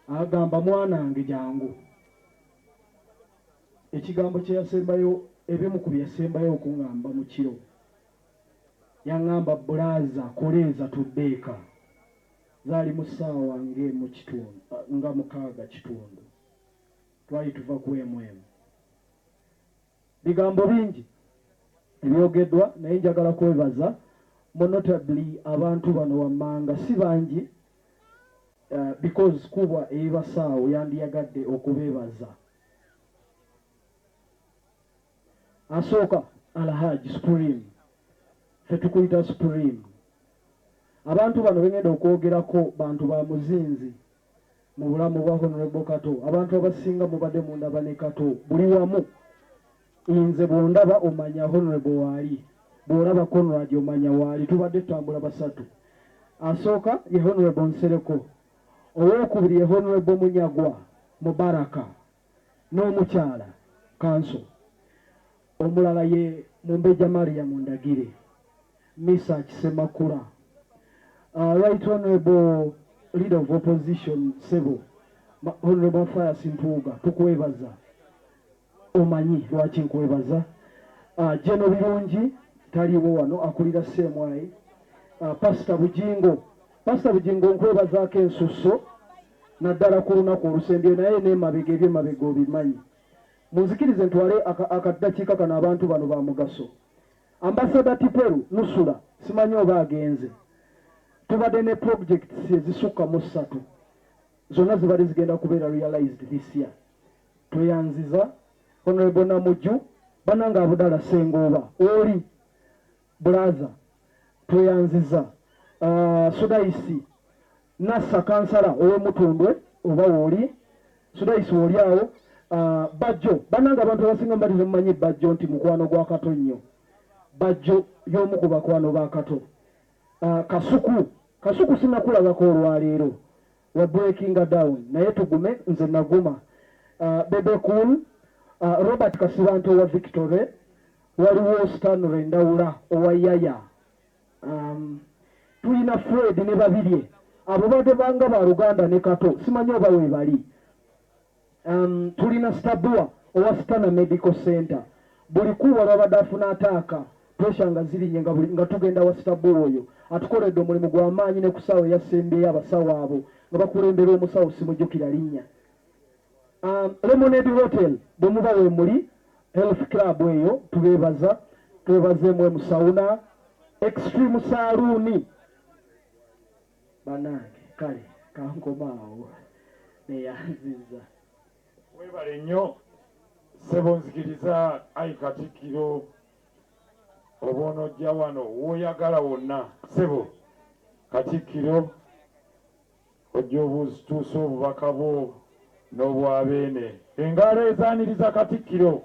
agamba mwanange jangu. Ekigambo kye yasembayo ebimu ku byasembayo okuŋŋamba mu kiro. Yaŋŋamba bulaaza koleeza tuddeeka. Zaali mu ssaawa ng'emu kitundu nga 6:00. Twali tuva ku emu. Bigambo bingi ebyogeddwa naye njagala kwebaza notably abantu bano wammanga si bangi because kuba ebasaawo yandiyagadde okubeebaza. Asooka Alhaji Supreme, ffe tukuyita Supreme. Abantu bano bengenda okwogerako bantu ba muzinzi mu bulamu bwa Honorable Kato. Abantu abasinga mubadde mundaba ne Kato buli wamu. Nze bw'ondaba omanya Honorable waali, bw'olaba Conrad omanya waali, tubadde tutambula basatu. Asooka ye Honorable Nsereko, owookubiri ye Honorable Munyagwa Mubaraka n'omukyala Kanso, omulala ye Mumbeja Maria Mundagire, Misa Kisemakula, Right Honorable Leader of Opposition Sebo, Honorable Fire Simpuga, tukwebaza. Omanyi lwaki nkwebaza. Jeno Birungi taliwo wano akulira CMI. Pastor Bujingo nkwebazaako ensusso naddala ku lunaku olusembyeyo naye n'emabega ebyemabega obimanyi. Munzikirize ntwale akaddakiika kano abantu bano ba mugaso. Ambassador Tiperu Nusula simanyi oba agenze. Tubadde ne projects ezisukka mu 3 zonna zibadde zigenda kubeera realized this year. Tweyanziza Honorable Namuju bananga abudala Sengooba oli Blaza tweyanziza Sudaisi Nassa kansala ow'Omutundwe oba woli Sudaisi oli awo Bajjo bananga abantu abasinga mbalizo mumanyi Bajjo nti mukwano gwa Kato nnyo. Bajjo y'omu ku bakwano ba Kato. Kasuku sinakulabako olwaleero wa breaking down naye tugume nze naguma. Bebe Cool, Robert Kasibanto wa Victoria, waliwo Stanley Ndawula owa Yaya. Tulina Fred ne babirye abo badde banga ba Luganda ne Kato simanyi oba we bali. Tulina Stabua owa Stana Medical Center, buli kuba lwabadde afuna ataaka tweshanga zirinnye nga tugenda wa Stabua oyo atukoledde omulimu gw'amaanyi ne kusaawa yasembeyo abasawo abo nga bakulembera omusawo simujjukira linnya. Lemonade Hotel bwe muba we muli Health Club eyo tubeebaza twebazeemu emusauna Extreme Saloon banange kale kankomaawo neyanziza webale nnyo ssebo nzikiriza ayi Katikkiro oba onojja wano w'oyagala wonna ssebo Katikkiro ojja obutuusa obubaka bwo n'obwabeene engalo ezaaniriza Katikkiro.